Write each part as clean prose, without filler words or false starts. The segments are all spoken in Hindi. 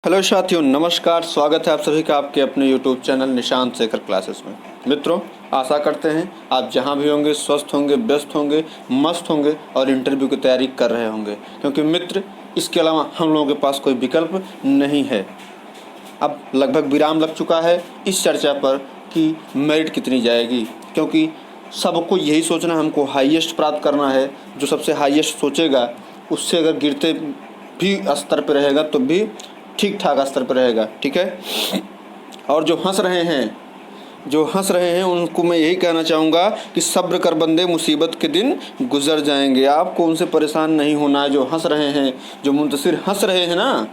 हेलो साथियों, नमस्कार। स्वागत है आप सभी का आपके अपने YouTube channel Nishant Shekhar classes में। मित्रों, आशा करते हैं आप जहां भी होंगे स्वस्थ होंगे, व्यस्त होंगे, मस्त होंगे और इंटरव्यू की तैयारी कर रहे होंगे, क्योंकि मित्र इसके अलावा हम लोगों के पास कोई विकल्प नहीं है। अब लगभग विराम लग चुका है इस चर्चा पर कि मेरिट कितनी जाएगी, क्योंकि सबको यही सोचना, हमको हाईएस्ट प्राप्त करना है। जो सबसे हाईएस्ट सोचेगा उससे अगर गिरते भी स्तर पर रहेगा तो भी ठीक ठाक स्तर पर रहेगा। ठीक है। और जो हंस रहे हैं उनको मैं यही कहना चाहूँगा कि सब्र कर बंदे, मुसीबत के दिन गुजर जाएंगे। आपको उनसे परेशान नहीं होना है। जो हंस रहे हैं, जो मुंतशिर हंस रहे हैं ना,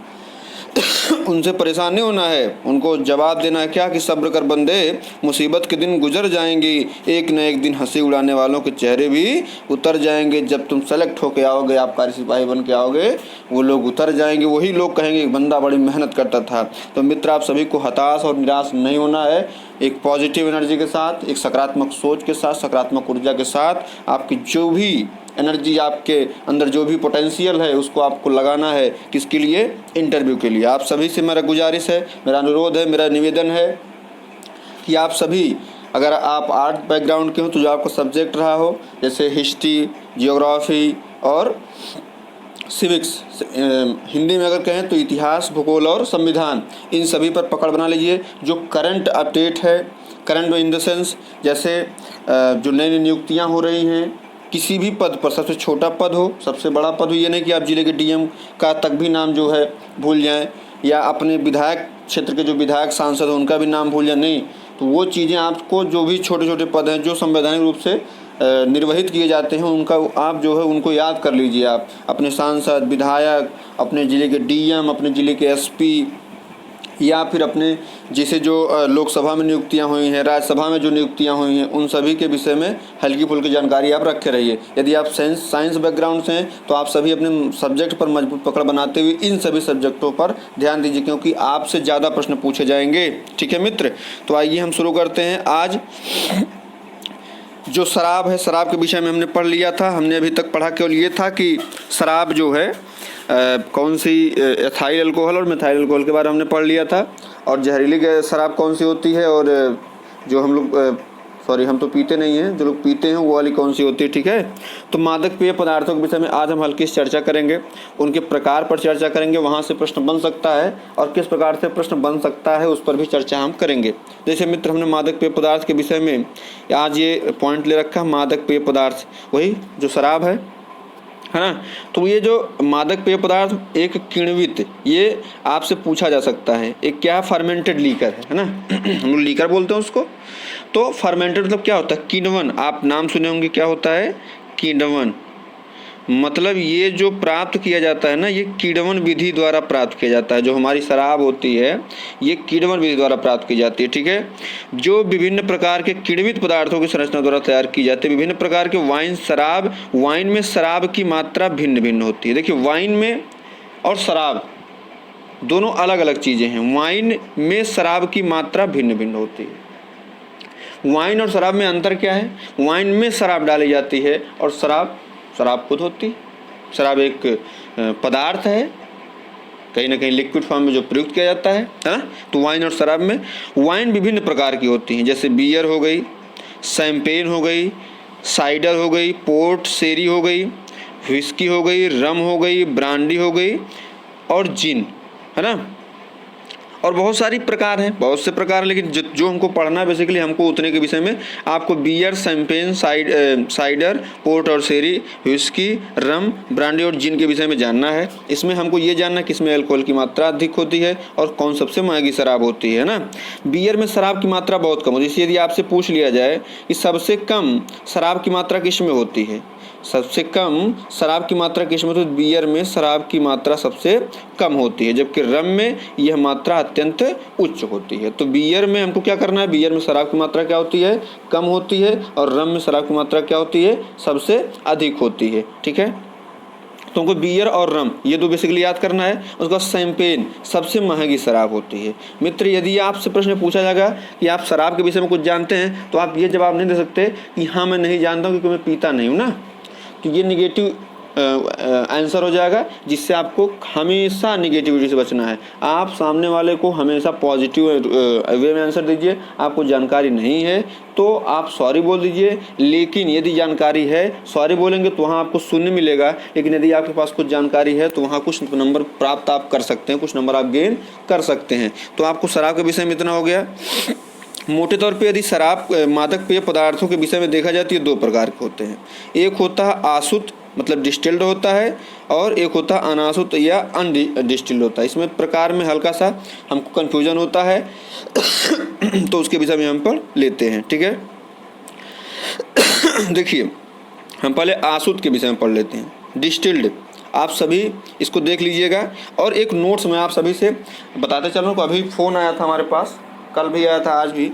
उनसे परेशान नहीं होना है। उनको जवाब देना है क्या कि सब्र कर बंदे, मुसीबत के दिन गुजर जाएंगे, एक न एक दिन हंसी उड़ाने वालों के चेहरे भी उतर जाएंगे। जब तुम सेलेक्ट होके आओगे, आबकारी सिपाही बन के आओगे, वो लोग उतर जाएंगे। वही लोग कहेंगे बंदा बड़ी मेहनत करता था। तो मित्र, आप सभी को हताश और निराश नहीं होना है। एक पॉजिटिव एनर्जी के साथ, एक सकारात्मक सोच के साथ, सकारात्मक ऊर्जा के साथ, आपकी जो भी एनर्जी, आपके अंदर जो भी पोटेंशियल है, उसको आपको लगाना है। किसके लिए? इंटरव्यू के लिए। आप सभी से मेरा गुजारिश है, मेरा अनुरोध है, मेरा निवेदन है कि आप सभी, अगर आप आर्ट बैकग्राउंड के हो तो जो आपका सब्जेक्ट रहा हो, जैसे हिस्ट्री, जियोग्राफी और सिविक्स, हिंदी में अगर कहें तो इतिहास, भूगोल और संविधान, इन सभी पर पकड़ बना लीजिए। जो करंट अपडेट है, करंट इन द सेंस, जैसे जो नई नई नियुक्तियाँ हो रही हैं किसी भी पद पर, सबसे छोटा पद हो, सबसे बड़ा पद हो, ये नहीं कि आप जिले के डीएम का तक भी नाम जो है भूल जाएं, या अपने विधायक क्षेत्र के जो विधायक सांसद हो उनका भी नाम भूल जाएं। नहीं, तो वो चीज़ें आपको, जो भी छोटे छोटे पद हैं जो संवैधानिक रूप से निर्वहित किए जाते हैं, उनका आप जो है उनको याद कर लीजिए। आप अपने सांसद, विधायक, अपने ज़िले के डीएम, अपने ज़िले के एसपी, या फिर अपने जैसे जो लोकसभा में नियुक्तियां हुई हैं, राज्यसभा में जो नियुक्तियां हुई हैं, उन सभी के विषय में हल्की फुल्की जानकारी आप रखे रहिए। यदि आप साइंस बैकग्राउंड से हैं तो आप सभी अपने सब्जेक्ट पर मजबूत पकड़ बनाते हुए इन सभी सब्जेक्टों पर ध्यान दीजिए, क्योंकि आपसे ज़्यादा प्रश्न पूछे जाएंगे। ठीक है मित्र, तो आइए हम शुरू करते हैं। आज जो शराब है, शराब के विषय में हमने पढ़ लिया था। हमने अभी तक पढ़ा केवल ये था कि शराब जो है कौन सी, एथाइल अल्कोहल और मिथाइल अल्कोहल के बारे में हमने पढ़ लिया था। और जहरीली शराब कौन सी होती है, और जो हम लोग हम तो पीते नहीं हैं, जो लोग पीते हैं वो वाली कौन सी होती है। ठीक है। तो मादक पेय पदार्थों के विषय में आज हम हल्की सी चर्चा करेंगे, उनके प्रकार पर चर्चा करेंगे, वहाँ से प्रश्न बन सकता है और किस प्रकार से प्रश्न बन सकता है उस पर भी चर्चा हम करेंगे। जैसे मित्र, हमने मादक पेय पदार्थ के विषय में आज ये पॉइंट ले रखा, मादक पेय पदार्थ वही जो शराब है ना। तो ये जो मादक पेय पदार्थ, एक किण्वित, ये आपसे पूछा जा सकता है। एक क्या, फर्मेंटेड लीकर है ना। हम लोग लीकर बोलते हैं उसको। तो फर्मेंटेड मतलब क्या होता है? किण्वन। आप नाम सुने होंगे, क्या होता है? किण्वन। मतलब ये जो प्राप्त किया जाता है ना, ये किण्वन विधि द्वारा प्राप्त किया जाता है। जो हमारी शराब होती है ये किण्वन विधि द्वारा प्राप्त की जाती है। ठीक है। जो विभिन्न प्रकार के किण्वित पदार्थों की संरचना द्वारा तैयार की जाती है। विभिन्न प्रकार के वाइन, शराब, वाइन में शराब की मात्रा भिन्न भिन्न होती है। देखिए, वाइन में और शराब दोनों अलग अलग चीज़ें हैं। वाइन में शराब की मात्रा भिन्न भिन्न होती है। वाइन और शराब में अंतर क्या है? वाइन में शराब डाली जाती है और शराब खुद होती है। शराब एक पदार्थ है, कहीं ना कहीं लिक्विड फॉर्म में जो प्रयुक्त किया जाता है ना। तो वाइन और शराब में, वाइन विभिन्न प्रकार की होती हैं, जैसे बियर हो गई, शैंपेन हो गई, साइडर हो गई, पोर्ट शेरी हो गई, व्हिस्की हो गई, रम हो गई, ब्रांडी हो गई और जिन, है ना। और बहुत सारी प्रकार हैं, बहुत से प्रकार हैं, लेकिन जो हमको पढ़ना है बेसिकली, हमको उतने के विषय में आपको बियर, शैंपेन, साइडर, पोर्ट और शेरी, व्हिस्की, रम, ब्रांडी और जिन के विषय में जानना है। इसमें हमको ये जानना है कि इसमें अल्कोहल की मात्रा अधिक होती है और कौन सबसे महंगी शराब होती है ना। बियर में शराब की मात्रा बहुत कम होती है। इसलिए यदि आपसे पूछ लिया जाए कि सबसे कम शराब की मात्रा किस में होती है, सबसे कम शराब की मात्रा किस में, तो बियर में शराब की मात्रा सबसे कम होती है, जबकि रम में यह मात्रा अत्यंत उच्च होती है। तो बियर में हमको क्या करना है? बियर में शराब की मात्रा क्या होती है? कम होती है। और रम में शराब की मात्रा क्या होती है? सबसे अधिक होती है। ठीक है। तो हमको बियर और रम ये दो बेसिकली याद करना है। उसके बाद शैंपेन सबसे महंगी शराब होती है। मित्र, यदि आपसे प्रश्न पूछा जाएगा कि आप शराब के विषय में कुछ जानते हैं, तो आप ये जवाब नहीं दे सकते कि हाँ मैं नहीं जानता हूँ क्योंकि मैं पीता नहीं हूँ ना। तो ये निगेटिव आंसर हो जाएगा, जिससे आपको हमेशा निगेटिविटी से बचना है। आप सामने वाले को हमेशा पॉजिटिव वे में आंसर दीजिए। आपको जानकारी नहीं है तो आप सॉरी बोल दीजिए, लेकिन यदि जानकारी है, सॉरी बोलेंगे तो वहाँ आपको शून्य मिलेगा, लेकिन यदि आपके पास कुछ जानकारी है तो वहाँ कुछ नंबर प्राप्त आप कर सकते हैं, कुछ नंबर आप गेन कर सकते हैं। तो आपको शराब के विषय में इतना हो गया। मोटे तौर पे यदि शराब मादक पेय पदार्थों के विषय में देखा जाए तो ये दो प्रकार के होते हैं। एक होता है आसुत, मतलब डिस्टिल्ड होता है, और एक होता है अनासुत या अनडिस्टिल्ड होता है। इसमें प्रकार में हल्का सा हमको कन्फ्यूजन होता है तो उसके विषय में हम पढ़ लेते हैं, ठीक है। देखिए, हम पहले आसुत के विषय में पढ़ लेते हैं। डिस्टिल्ड आप सभी इसको देख लीजिएगा, और एक नोट्स में आप सभी से बताते चलूँ कि अभी फ़ोन आया था हमारे पास, कल भी आया था, आज भी।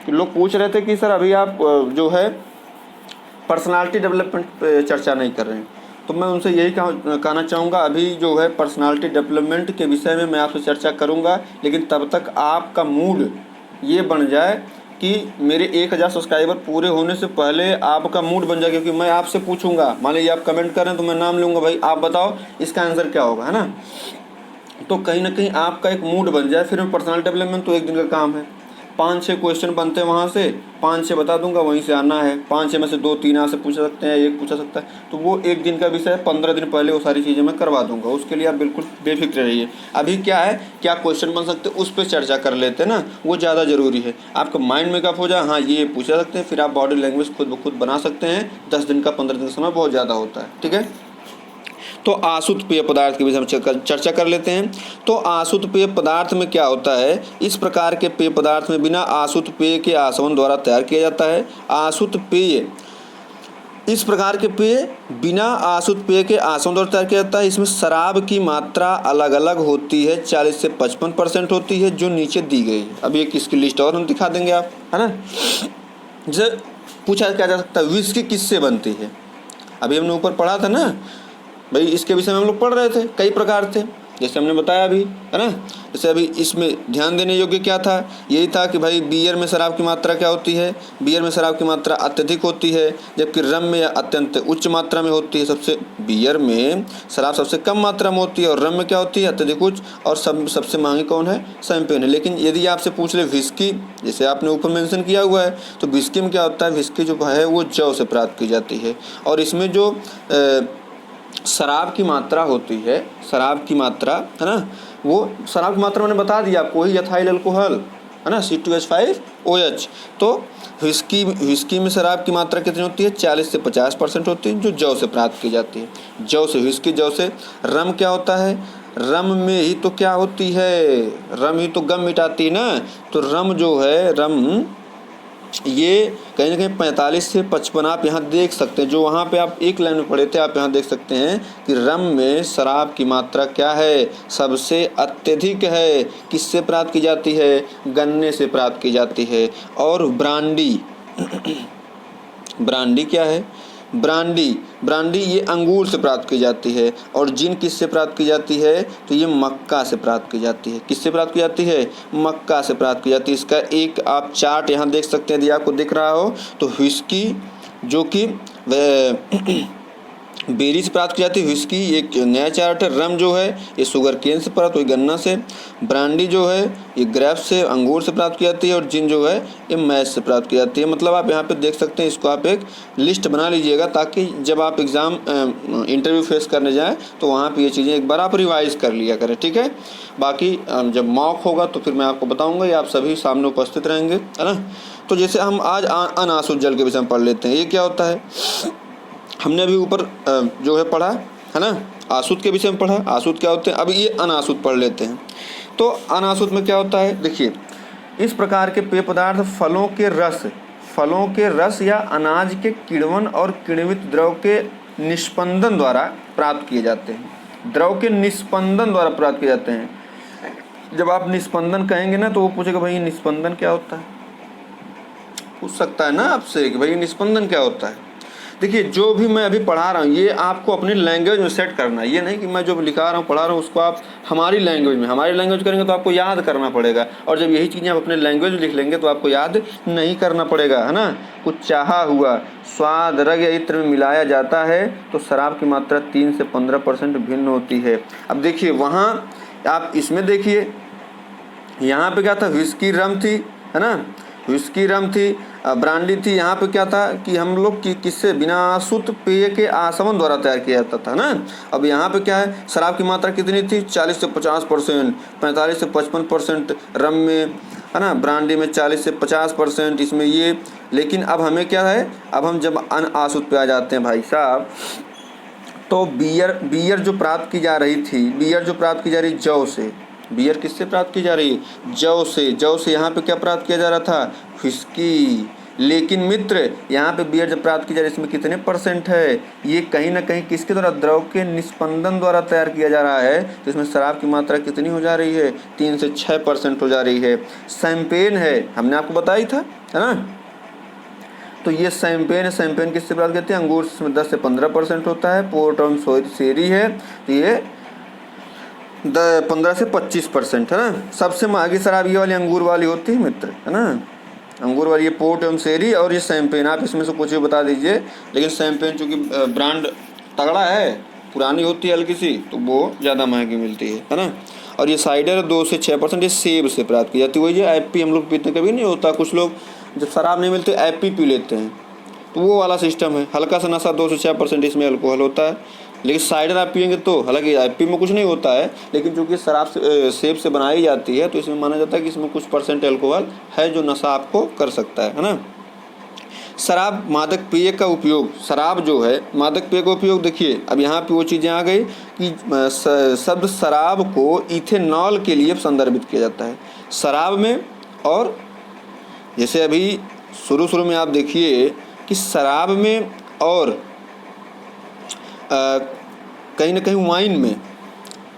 लोग पूछ रहे थे कि सर अभी आप जो है पर्सनालिटी डेवलपमेंट पे चर्चा नहीं कर रहे हैं। तो मैं उनसे यही कहना चाहूँगा, अभी जो है पर्सनालिटी डेवलपमेंट के विषय में मैं आपसे चर्चा करूँगा, लेकिन तब तक आपका मूड ये बन जाए कि मेरे 1000 सब्सक्राइबर पूरे होने से पहले आपका मूड बन जाए, क्योंकि मैं आपसे पूछूंगा, मान लीजिए आप कमेंट कर रहे हैं तो मैं नाम लूँगा, भाई आप बताओ इसका आंसर क्या होगा, है ना। तो कहीं ना कहीं आपका एक मूड बन जाए। फिर पर्सनल डेवलपमेंट तो एक दिन का काम है, 5-6 क्वेश्चन बनते हैं, वहाँ से 5-6 बता दूंगा, वहीं से आना है। 5-6 में से 2-3 यहाँ से पूछ सकते हैं, एक पूछा सकता है, तो वो एक दिन का विषय है। 15 दिन पहले वो सारी चीज़ें मैं करवा दूंगा, उसके लिए आप बिल्कुल बेफिक्र रहिए। अभी क्या है, क्या क्वेश्चन बन सकते हैं उस पर चर्चा कर लेते हैं ना, वो ज़्यादा ज़रूरी है। आपका माइंड मेकअप हो जाए, हाँ ये पूछा सकते हैं, फिर आप बॉडी लैंग्वेज खुद ब खुद बना सकते हैं। 10 दिन का 15 दिन का समय बहुत ज़्यादा होता है, ठीक है। तो आसुत पेय पदार्थ के विषय में चर्चा कर लेते हैं। तो आसुत पेय पदार्थ में क्या होता है, इस प्रकार के पेय पदार्थ में बिना आसुत पेय के आसवन द्वारा तैयार किया जाता है। आसुत पेय, इस प्रकार के पेय बिना आसुत पेय के आसवन द्वारा तैयार किया जाता है। इसमें शराब की मात्रा अलग अलग होती है, 40 से 55% होती है, जो नीचे दी गई है। अभी एक इसकी लिस्ट और हम दिखा देंगे आप, है ना। जैसे पूछा क्या जा सकता है, विस्की किससे बनती है, अभी हमने ऊपर पढ़ा था ना भाई, इसके विषय में हम लोग पढ़ रहे थे, कई प्रकार थे, जैसे हमने बताया अभी, है ना। जैसे अभी इसमें ध्यान देने योग्य क्या था, यही था कि भाई बियर में शराब की मात्रा क्या होती है, बियर में शराब की मात्रा अत्यधिक होती है, जबकि रम में अत्यंत उच्च मात्रा में होती है। सबसे बियर में शराब सबसे कम मात्रा में होती है, और रम में क्या होती है, अत्यधिक उच्च, और सबसे महंगी कौन है, शैंपेन है। लेकिन यदि आपसे पूछ ले विस्की, जैसे आपने ऊपर मेंशन किया हुआ है, तो विस्की में क्या होता है, विस्की जो है वो जौ से प्राप्त की जाती है, और इसमें जो शराब की मात्रा होती है, शराब की मात्रा, है ना, वो शराब की मात्रा मैंने बता दिया आपको, वही एथाइल अल्कोहल, है ना, C2H5OH। तो विस्की में शराब की मात्रा कितनी होती है, 40 से 50% होती है, जो जौ से प्राप्त की जाती है। जौ से विस्की, जौ से। रम क्या होता है, रम में ही तो क्या होती है, रम ही तो गम मिटाती है ना। तो रम जो है, रम ये कहीं ना कहीं 45 से 55 आप यहाँ देख सकते हैं, जो वहाँ पे आप एक लाइन में पढ़े थे, आप यहाँ देख सकते हैं कि रम में शराब की मात्रा क्या है, सबसे अत्यधिक है। किससे प्राप्त की जाती है, गन्ने से प्राप्त की जाती है। और ब्रांडी ब्रांडी क्या है, ब्रांडी ये अंगूर से प्राप्त की जाती है। और जिन किससे प्राप्त की जाती है, तो ये मक्का से प्राप्त की जाती है। किससे प्राप्त की जाती है, मक्का से प्राप्त की जाती है। इसका एक आप चार्ट यहाँ देख सकते हैं, यदि आपको दिख रहा हो तो। व्हिस्की जो कि बेरी से प्राप्त की जाती है, व्हिस्की एक नया चार्ट है। रम जो है ये शुगर केन से प्राप्त हुई, गन्ना से। ब्रांडी जो है ये ग्रेप्स से, अंगूर से प्राप्त की जाती है। और जिन जो है ये मैस से प्राप्त की जाती है। मतलब आप यहाँ पे देख सकते हैं, इसको आप एक लिस्ट बना लीजिएगा, ताकि जब आप एग्ज़ाम इंटरव्यू फेस करने जाएँ तो वहाँ पर ये चीज़ें एक बार आप रिवाइज़ कर लिया करें, ठीक है। बाकी जब मॉक होगा तो फिर मैं आपको बताऊँगा, ये आप सभी सामने उपस्थित रहेंगे, है ना। तो जैसे हम आज अनासुत जल के विषय में पढ़ लेते हैं, ये क्या होता है। हमने अभी ऊपर जो है पढ़ा, है ना, आसुत के विषय में पढ़ा, आसुत क्या होते हैं। अभी ये अनासुत पढ़ लेते हैं। तो अनासुत में क्या होता है, देखिए, इस प्रकार के पेय पदार्थ फलों के रस या अनाज के किण्वन और किण्वित द्रव के निस्पंदन द्वारा प्राप्त किए जाते हैं। द्रव के निस्पंदन द्वारा प्राप्त किए जाते हैं। जब आप निस्पंदन कहेंगे ना, तो वो पूछेगा भाई निस्पंदन क्या होता है, पूछ सकता है ना आपसे कि भाई निस्पंदन क्या होता है। देखिए जो भी मैं अभी पढ़ा रहा हूँ ये आपको अपनी लैंग्वेज में सेट करना है। ये नहीं कि मैं जो लिखा रहा हूँ पढ़ा रहा हूँ उसको आप हमारी लैंग्वेज करेंगे तो आपको याद करना पड़ेगा, और जब यही चीज़ें आप अपने लैंग्वेज में लिख लेंगे तो आपको याद नहीं करना पड़ेगा, है ना। कुछ चाहा हुआ स्वाद रग या इत्र में मिलाया जाता है तो शराब की मात्रा 3 से 15% भिन्न होती है। अब देखिए वहाँ आप इसमें देखिए, यहाँ पे क्या था, विस्की रम थी, है ना, विस्की रम थी, ब्रांडी थी। यहाँ पे क्या था कि हम लोग किससे, बिना शुद्ध पेय के आसवन द्वारा तैयार किया जाता था ना। अब यहाँ पे क्या है, शराब की मात्रा कितनी थी, 40 से 50%, 45 से 55% रम में, है ना, ब्रांडी में 40 से 50%, इसमें ये। लेकिन अब हमें क्या है, अब हम जब अनआशुद्ध पे आ जाते हैं भाई साहब, तो बियर जो प्राप्त की जा रही थी, बियर जो प्राप्त की जा रही जौ से, बियर किससे प्राप्त की जा रही है, जौ से। जौ से यहाँ पे क्या प्राप्त किया जा रहा था, व्हिस्की। लेकिन मित्र यहाँ पे बियर जब प्राप्त की जा रही है इसमें कितने % है, ये कहीं ना कहीं किसके द्वारा, द्रव के निस्पंदन द्वारा तैयार किया जा रहा है, तो इसमें शराब की मात्रा कितनी हो जा रही है, 3 से 6% हो जा रही है। शैंपेन है, हमने आपको बताया था, है ना, तो ये शैंपेन है। शैंपेन किससे प्राप्त करते हैं, अंगूर में 10 से 15% होता है। पोर्ट और शेरी है तो ये 15 से 25%, है ना। सबसे महंगी शराब ये वाली अंगूर वाली होती है मित्र, है ना, अंगूर वाली, ये पोर्ट एवं शेरी और ये शैंपेन। आप इसमें से कुछ भी बता दीजिए, लेकिन शैंपेन चूँकि ब्रांड तगड़ा है, पुरानी होती है हल्की सी, तो वो ज़्यादा महंगी मिलती है ना। और ये साइडर 2 से 6%, ये सेब से प्राप्त की जाती है। वही एप्पी हम लोग पीते कभी नहीं होता, कुछ लोग जब शराब नहीं मिलती एप्पी पी लेते हैं, तो वो वाला सिस्टम है। हल्का सा नशा 2 से 6% इसमें अल्कोहल होता है। लेकिन साइडर आप पियेंगे तो, हालांकि एप्पी में कुछ नहीं होता है, लेकिन चूंकि शराब से सेब से बनाई जाती है तो इसमें माना जाता है कि इसमें कुछ % अल्कोहल है जो नशा आपको कर सकता है ना। शराब मादक पेय का उपयोग, शराब जो है मादक पेय का उपयोग, देखिए अब यहाँ पे वो चीज़ें आ गई कि शब्द शराब को इथेनॉल के लिए संदर्भित किया जाता है शराब में। और जैसे अभी शुरू में आप देखिए कि शराब में और कहीं ना कहीं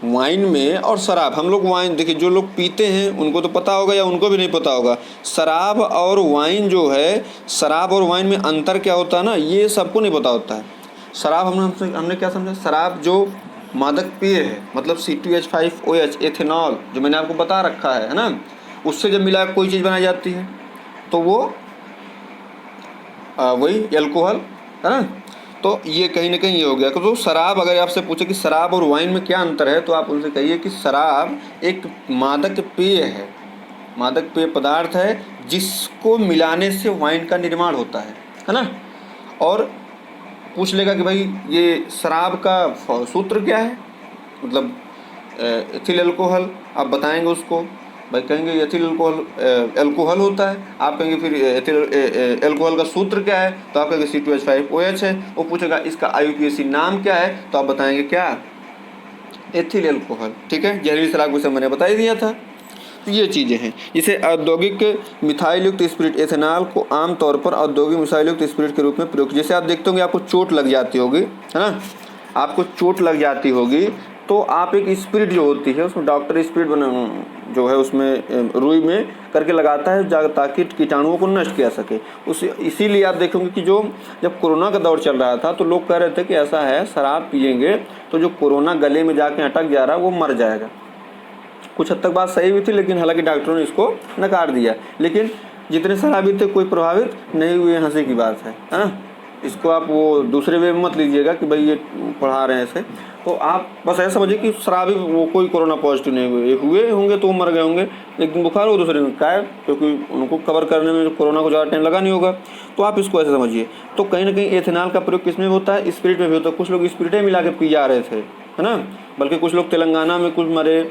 वाइन में और शराब, हम लोग वाइन देखिए, जो लोग पीते हैं उनको तो पता होगा या उनको भी नहीं पता होगा, शराब और वाइन जो है, शराब और वाइन में अंतर क्या होता है ना, ये सबको नहीं पता होता है। शराब हमने क्या समझा, शराब जो मादक पेय है, मतलब C2H5OH एथेनॉल जो मैंने आपको बता रखा है ना, उससे जब मिला कोई चीज़ बनाई जाती है तो वो वही अल्कोहल, है ना। तो ये कहीं ना कहीं ये हो गया। तो शराब, अगर आपसे पूछे कि शराब और वाइन में क्या अंतर है, तो आप उनसे कहिए कि शराब एक मादक पेय है, मादक पेय पदार्थ है जिसको मिलाने से वाइन का निर्माण होता है ना। और पूछ लेगा कि भाई ये शराब का सूत्र क्या है, मतलब एथिल अल्कोहल, आप बताएंगे उसको, भाई कहेंगे एथिल अल्कोहल होता है, आप कहेंगे फिर एथिल अल्कोहल का सूत्र क्या है, तो आप कहेंगे C2H5OH है। वो पूछेगा इसका IUPAC नाम क्या है, तो आप बताएंगे क्या, एथिल अल्कोहल, ठीक है। जहरीली शराब को मैंने बता ही दिया था। तो ये चीज़ें हैं। जैसे औद्योगिक मिथाइल युक्त स्पिरिट, एथेनॉल को आमतौर पर औद्योगिक मिथाइल युक्त स्पिरिट के रूप में प्रयोग, जैसे आप देखते होंगे आपको चोट लग जाती होगी, है ना, आपको चोट लग जाती होगी तो आप एक स्पिरिट जो होती है उसमें डॉक्टर स्पिरिट जो है उसमें रुई में करके लगाता है ताकि कीटाणुओं को नष्ट किया सके। इसीलिए आप देखोगे कि जो जब कोरोना का दौर चल रहा था तो लोग कह रहे थे कि ऐसा है शराब पियेंगे तो जो कोरोना गले में जाके अटक जा रहा है वो मर जाएगा। कुछ हद तक बात सही भी थी, लेकिन हालांकि डॉक्टरों ने इसको नकार दिया। लेकिन जितने शराबी थे कोई प्रभावित नहीं हुए, हंसी की बात है ना। इसको आप वो दूसरे वे में मत लीजिएगा कि भाई ये पढ़ा रहे हैं ऐसे, तो आप बस ऐसा समझिए कि शराबी वो कोई कोरोना पॉजिटिव नहीं हुए होंगे तो वो मर गए होंगे, एक दिन बुखार हो दूसरे दिन क्या है, क्योंकि उनको कवर करने में कोरोना को ज़्यादा टाइम लगा नहीं होगा। तो आप इसको ऐसे समझिए। तो कहीं ना कहीं एथेनॉल का प्रयोग किस में होता है, स्पिरिट में भी होता है। कुछ लोग स्पिरिटें मिला के पी जा रहे थे, है ना, बल्कि कुछ लोग तेलंगाना में कुछ मरे,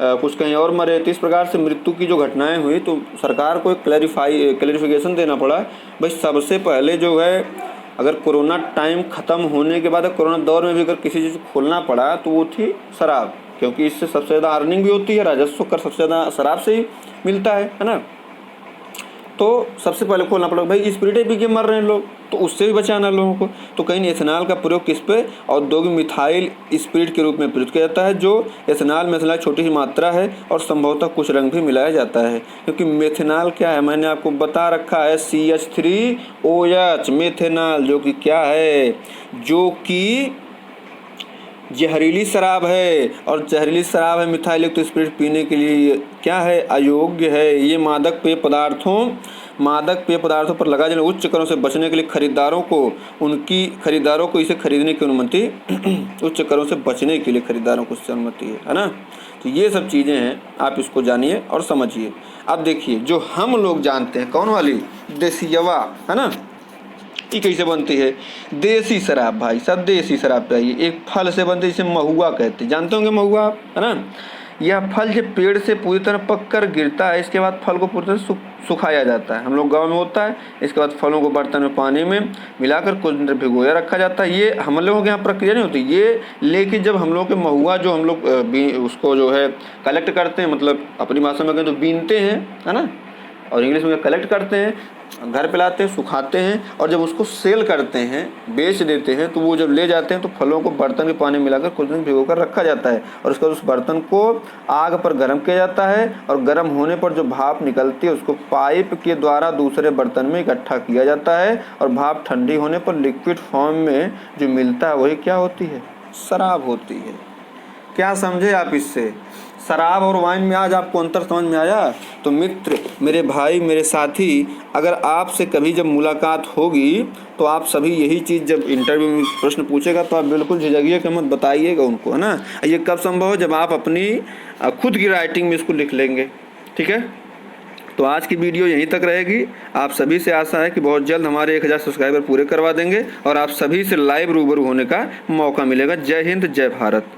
कुछ कहीं और मरे। तो इस प्रकार से मृत्यु की जो घटनाएं हुई तो सरकार को एक क्लैरिफिकेशन देना पड़ा। भाई सबसे पहले जो है, अगर कोरोना टाइम ख़त्म होने के बाद कोरोना दौर में भी अगर किसी चीज़ को खोलना पड़ा तो वो थी शराब, क्योंकि इससे सबसे ज़्यादा अर्निंग भी होती है, राजस्व कर सबसे ज़्यादा शराब से ही मिलता है ना। तो सबसे पहले खोलना पड़ेगा भाई स्पिरिट पी के मर रहे हैं लोग, तो उससे भी बचाना लोगों को। तो कहीं एथेनॉल का प्रयोग किस पे, औद्योगिक मिथाइल स्पिरिट के रूप में प्रयुक्त किया जाता है, जो एथेनॉल में एथेनॉल छोटी सी मात्रा है और संभवतः कुछ रंग भी मिलाया जाता है। क्योंकि मेथेनॉल क्या है, मैंने आपको बता रखा है, CH3OH मेथेनॉल, जो कि क्या है, जो कि जहरीली शराब है, और जहरीली शराब है मिथाइल युक्त स्पिरिट पीने के लिए क्या है, अयोग्य है। ये मादक पेय पदार्थों पर लगाए जाने उच्च करों से बचने के लिए खरीदारों को इसे खरीदने की अनुमति उच्च करों से बचने के लिए खरीदारों को इससे अनुमति है ना। तो ये सब चीज़ें हैं, आप इसको जानिए और समझिए। अब देखिए जो हम लोग जानते हैं, कौन वाली, देसियवा, है ना, ये कैसे बनती है, देसी शराब भाई साहब, देसी शराब चाहिए। एक फल से बनती है, जिसे महुआ कहते हैं, जानते होंगे महुआ आप, है ना। यह फल जब पेड़ से पूरी तरह पक कर गिरता है, इसके बाद फल को पूरी तरह सुखाया जाता है। हम लोग गाँव में होता है। इसके बाद फलों को बर्तन में पानी में मिलाकर कुछ देर भिगोया रखा जाता है। ये हम लोगों के यहाँ प्रक्रिया नहीं होती ये, लेकिन जब हम लोग के महुआ जो हम लोग उसको जो है कलेक्ट करते हैं, मतलब अपनी भाषा में कहें तो बीनते हैं, है ना, और इंग्लिश में कलेक्ट करते हैं, घर पे लाते हैं, सुखाते हैं, और जब उसको सेल करते हैं, बेच देते हैं, तो वो जब ले जाते हैं तो फलों को बर्तन के पानी मिलाकर कुछ दिन भिगोकर रखा जाता है। और उसके बाद उस बर्तन को आग पर गर्म किया जाता है, और गर्म होने पर जो भाप निकलती है उसको पाइप के द्वारा दूसरे बर्तन में इकट्ठा किया जाता है, और भाप ठंडी होने पर लिक्विड फॉर्म में जो मिलता है वही क्या होती है, शराब होती है। क्या समझे आप इससे, शराब और वाइन में आज आपको अंतर समझ में आया। तो मित्र, मेरे भाई, मेरे साथी, अगर आपसे कभी जब मुलाकात होगी तो आप सभी यही चीज़, जब इंटरव्यू में प्रश्न पूछेगा तो आप बिल्कुल झिझकिए कि मत बताइएगा उनको, है ना। ये कब संभव है, जब आप अपनी खुद की राइटिंग में इसको लिख लेंगे, ठीक है। तो आज की वीडियो यहीं तक रहेगी। आप सभी से आशा है कि बहुत जल्द हमारे 1000 सब्सक्राइबर पूरे करवा देंगे और आप सभी से लाइव रूबरू होने का मौका मिलेगा। जय हिंद, जय भारत।